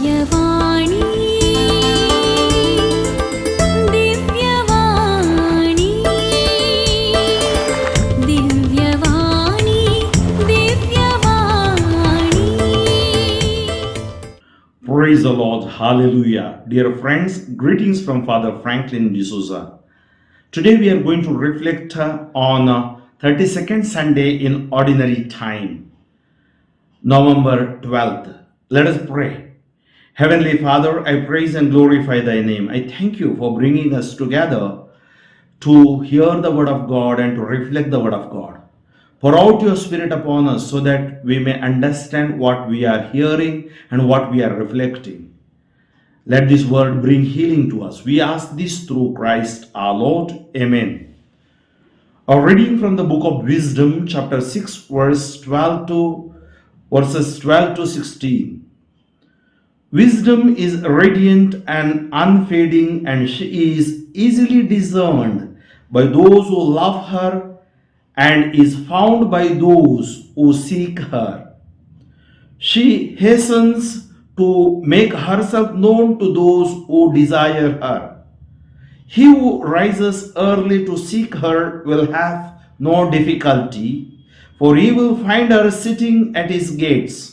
Divyavani, Divyavani, Divyavani, Divyavani. Praise the Lord. Hallelujah. Dear friends, greetings from Father Franklin D'Souza. Today we are going to reflect on 32nd Sunday in Ordinary Time, November 12th. Let us pray. Heavenly Father, I praise and glorify thy name. I thank you for bringing us together to hear the word of God and to reflect the word of God. Pour out your spirit upon us so that we may understand what we are hearing and what we are reflecting. Let this word bring healing to us. We ask this through Christ our Lord. Amen. A reading from the book of Wisdom, chapter 6, verses 12 to 16. Wisdom is radiant and unfading, and she is easily discerned by those who love her and is found by those who seek her. She hastens to make herself known to those who desire her. He who rises early to seek her will have no difficulty, for he will find her sitting at his gates.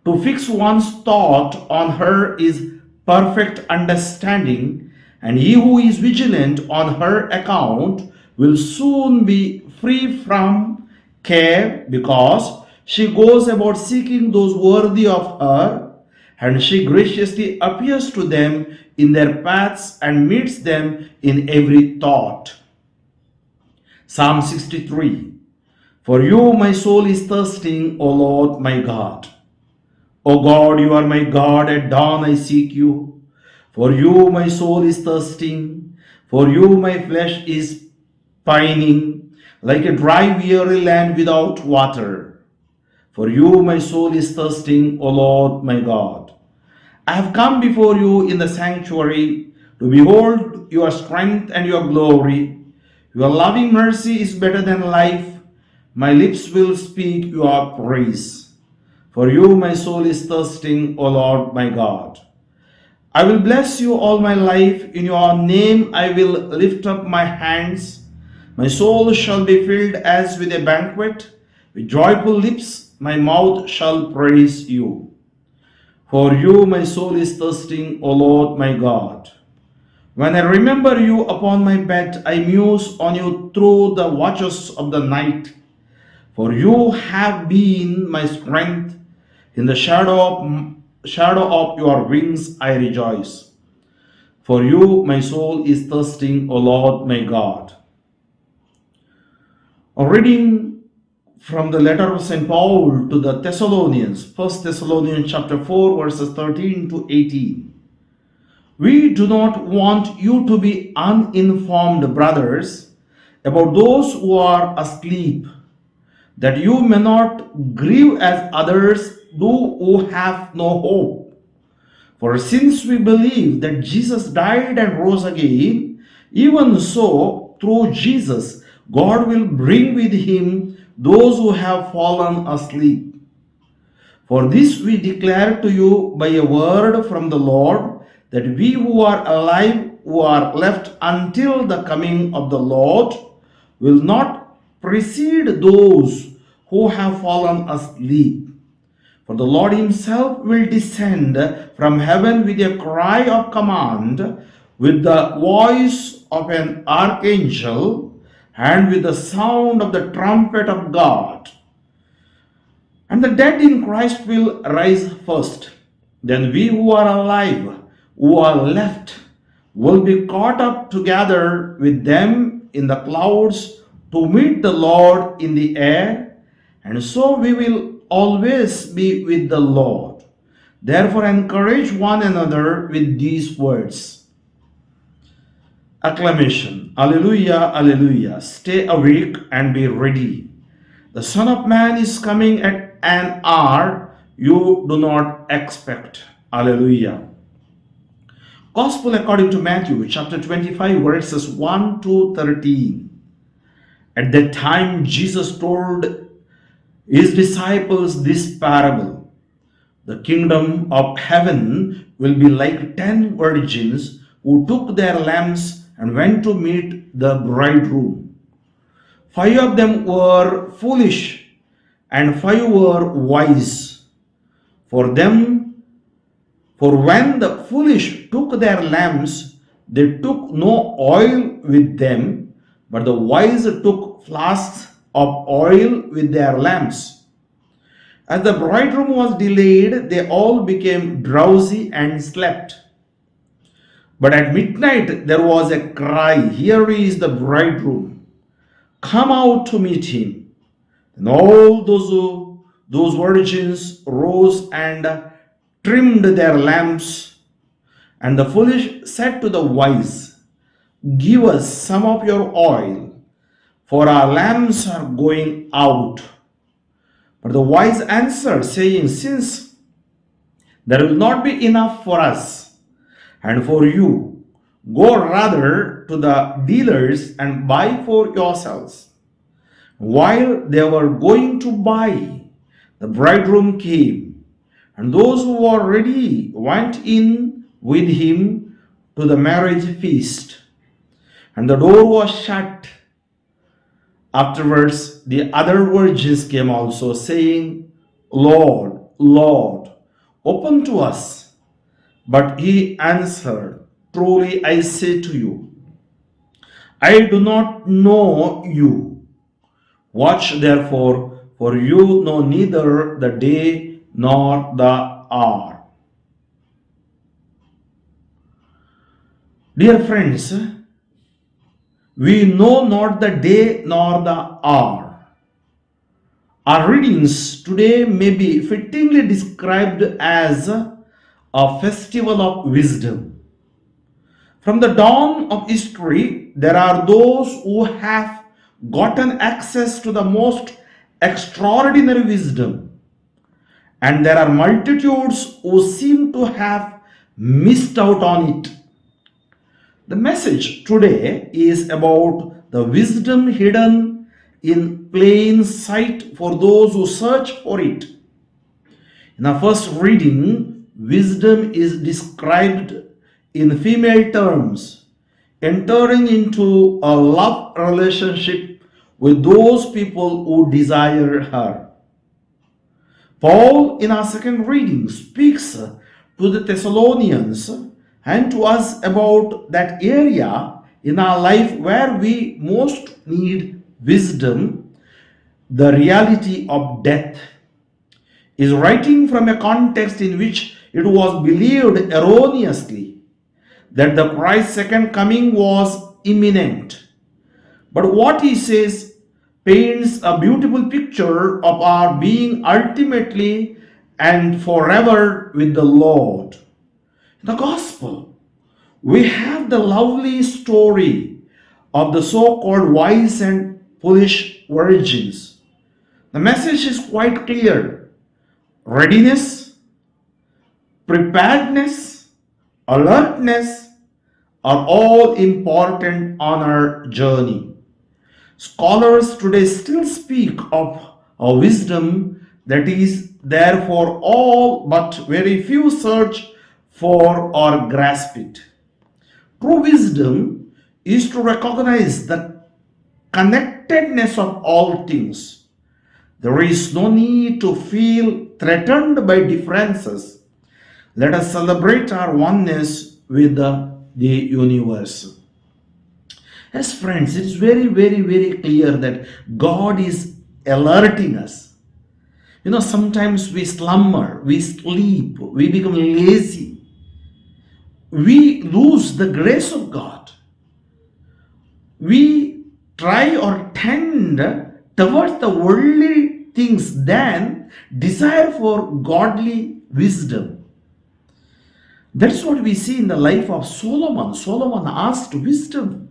To fix one's thought on her is perfect understanding, and he who is vigilant on her account will soon be free from care, because she goes about seeking those worthy of her, and she graciously appears to them in their paths and meets them in every thought. Psalm 63. For you my soul is thirsting, O Lord my God. O God, you are my God, at dawn I seek you. For you my soul is thirsting, for you my flesh is pining, like a dry weary land without water. For you my soul is thirsting, O Lord my God. I have come before you in the sanctuary to behold your strength and your glory. Your loving mercy is better than life. My lips will speak your praise. For you my soul is thirsting, O Lord my God. I will bless you all my life. In your name I will lift up my hands. My soul shall be filled as with a banquet. With joyful lips my mouth shall praise you. For you my soul is thirsting, O Lord my God. When I remember you upon my bed, I muse on you through the watches of the night. For you have been my strength. In the shadow of your wings I rejoice. For you my soul is thirsting, O Lord my God. A reading from the letter of St. Paul to the Thessalonians, 1 Thessalonians chapter 4, verses 13 to 18. We do not want you to be uninformed, brothers, about those who are asleep, that you may not grieve as others do who have no hope. For since we believe that Jesus died and rose again, even so, through Jesus, God will bring with him those who have fallen asleep. For this we declare to you by a word from the Lord, that we who are alive, who are left until the coming of the Lord, will not precede those who have fallen asleep. For the Lord himself will descend from heaven with a cry of command, with the voice of an archangel, and with the sound of the trumpet of God. And the dead in Christ will rise first. Then we who are alive, who are left, will be caught up together with them in the clouds to meet the Lord in the air, and so we will always be with the Lord. Therefore encourage one another with these words. Acclamation. Alleluia, alleluia. Stay awake and be ready. The Son of Man is coming at an hour you do not expect. Alleluia. Gospel according to Matthew chapter 25, verses 1 to 13. At that time Jesus told his disciples this parable. The kingdom of heaven will be like 10 virgins who took their lamps and went to meet the bridegroom. 5 of them were foolish and 5 were wise. For them, for when the foolish took their lamps, they took no oil with them, but the wise took flasks of oil with their lamps. As the bridegroom was delayed, they all became drowsy and slept. But at midnight there was a cry, "Here is the bridegroom, come out to meet him." And all those virgins rose and trimmed their lamps. And the foolish said to the wise, "Give us some of your oil, for our lamps are going out." But the wise answered, saying, "Since there will not be enough for us and for you, go rather to the dealers and buy for yourselves." While they were going to buy, the bridegroom came, and those who were ready went in with him to the marriage feast, and the door was shut. Afterwards, the other virgins came also, saying, "Lord, Lord, open to us." But he answered, "Truly I say to you, I do not know you. Watch therefore, for you know neither the day nor the hour." Dear friends, we know not the day nor the hour. Our readings today may be fittingly described as a festival of wisdom. From the dawn of history, there are those who have gotten access to the most extraordinary wisdom, and there are multitudes who seem to have missed out on it. The message today is about the wisdom hidden in plain sight for those who search for it. In our first reading, wisdom is described in female terms, entering into a love relationship with those people who desire her. Paul, in our second reading, speaks to the Thessalonians and to us about that area in our life where we most need wisdom, the reality of death. Is writing from a context in which it was believed erroneously that the Christ's second coming was imminent. But what he says paints a beautiful picture of our being ultimately and forever with the Lord. In the gospel, we have the lovely story of the so-called wise and foolish virgins. The message is quite clear. Readiness, preparedness, alertness are all important on our journey. Scholars today still speak of a wisdom that is there for all, but very few search for or grasp it. True wisdom is to recognize the connectedness of all things. There is no need to feel threatened by differences. Let us celebrate our oneness with the universe. Yes, friends, it is very, very, very clear that God is alerting us. Sometimes we slumber, we sleep, we become lazy. We lose the grace of God. We try or tend towards the worldly things than desire for godly wisdom. That's what we see in the life of Solomon. Solomon asked wisdom.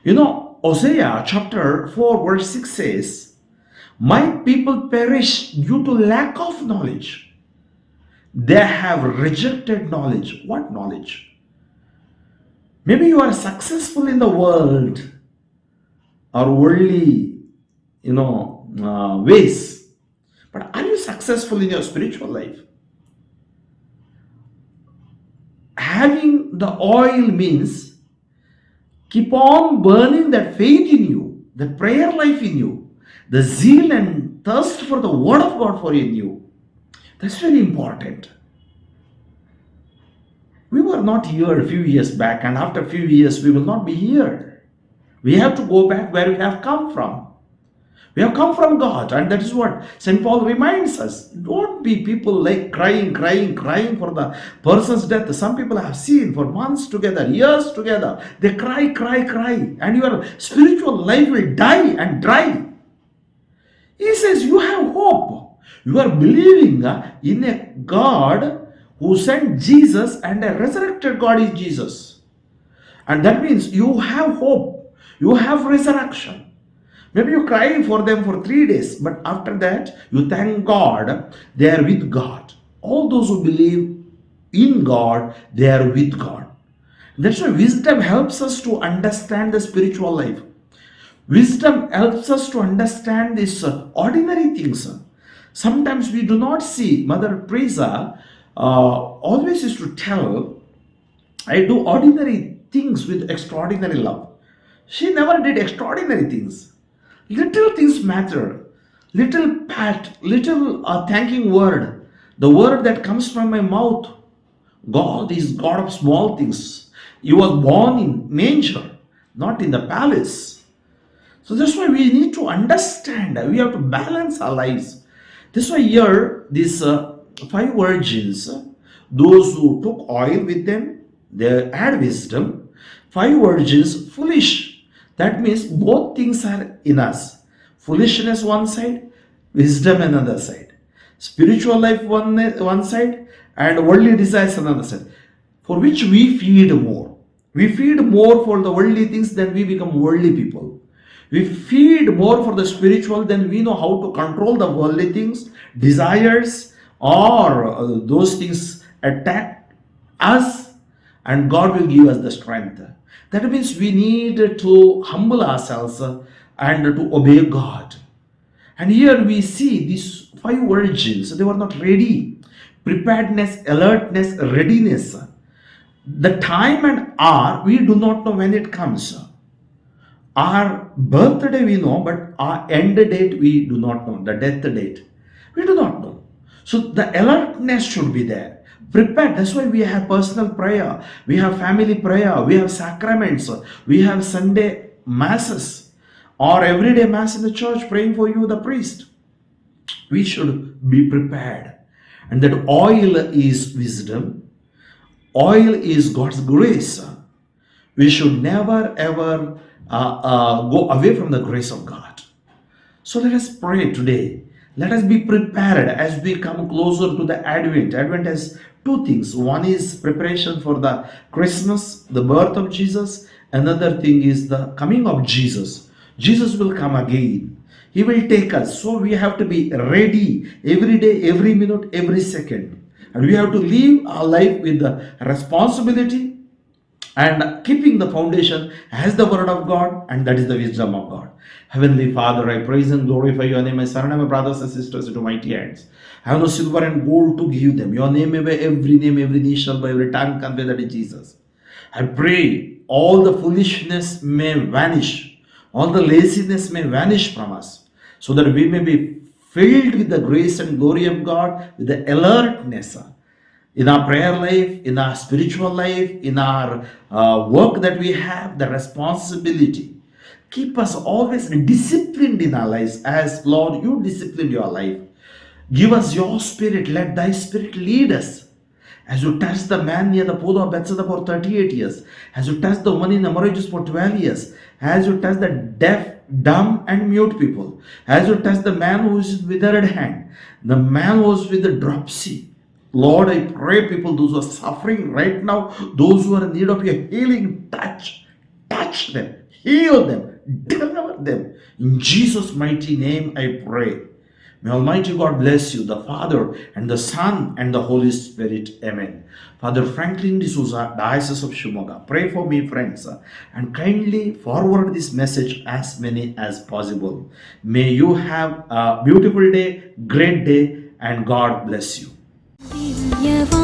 Hosea chapter 4 verse 6 says, "My people perish due to lack of knowledge. They have rejected knowledge." What knowledge? Maybe you are successful in the world or worldly, ways. But are you successful in your spiritual life. Having the oil means keep on burning that faith in you, the prayer life in you, the zeal and thirst for the word of God for in you. That's very important. We were not here a few years back, and after a few years we will not be here. We have to go back where we have come from. We have come from God, and that is what St. Paul reminds us. Don't be people like crying for the person's death. Some people I have seen for months together, years together. They cry, and your spiritual life will die and dry. He says you have hope. You are believing in a God who sent Jesus, and a resurrected God is Jesus. And that means you have hope. You have resurrection. Maybe you cry for them for 3 days, but after that, you thank God, they are with God. All those who believe in God, they are with God. That's why wisdom helps us to understand the spiritual life. Wisdom helps us to understand these ordinary things. Sometimes we do not see. Mother Teresa always used to tell, I do ordinary things with extraordinary love. She never did extraordinary things. Little things matter. Little pat, little thanking word. The word that comes from my mouth. God is God of small things. You was born in manger, not in the palace. So that's why we need to understand. We have to balance our lives. That's why here, these 5 virgins, those who took oil with them, they had wisdom. 5 virgins, foolish. That means both things are in us. Foolishness one side, wisdom another side. Spiritual life one side, and worldly desires another side. For which we feed more. We feed more for the worldly things, then we become worldly people. We feed more for the spiritual, then we know how to control the worldly things, desires, or those things attack us, and God will give us the strength. That means we need to humble ourselves and to obey God. And here we see these 5 virgins, they were not ready. Preparedness, alertness, readiness. The time and hour, we do not know when it comes. Our birthday we know, but our end date we do not know. The death date, we do not know. So the alertness should be there. Prepared. That's why we have personal prayer, we have family prayer, we have sacraments, we have Sunday masses, or everyday mass in the church praying for you, the priest. We should be prepared. And that oil is wisdom, oil is God's grace. We should never ever go away from the grace of God. So let us pray today. Let us be prepared as we come closer to the Advent. Advent has 2 things. One is preparation for the Christmas, the birth of Jesus. Another thing is the coming of Jesus. Jesus will come again. He will take us. So we have to be ready every day, every minute, every second. And we have to live our life with the responsibility and keeping the foundation as the word of God, and that is the wisdom of God. Heavenly Father, I praise and glorify your name. I surrender my brothers and sisters into mighty hands. I have no silver and gold to give them. Your name, every knee shall bow, every tongue confess that is Jesus. I pray all the foolishness may vanish, all the laziness may vanish from us, so that we may be filled with the grace and glory of God, with the alertness in our prayer life, in our spiritual life, in our work that we have, the responsibility. Keep us always disciplined in our lives as, Lord, you disciplined your life. Give us your spirit. Let thy spirit lead us. As you touched the man near the pool of Bethesda for 38 years, as you touched the one in Hemorrhages for 12 years, as you touched the deaf, dumb and mute people, as you touched the man who is with withered hand, the man who was with the dropsy. Lord, I pray people, those who are suffering right now, those who are in need of your healing touch them, heal them, deliver them. In Jesus' mighty name I pray. May Almighty God bless you, the Father and the Son and the Holy Spirit. Amen. Father Franklin D'Souza, Diocese of Shimoga, pray for me, friends, and kindly forward this message as many as possible. May you have a beautiful day, great day, and God bless you. Divyavani.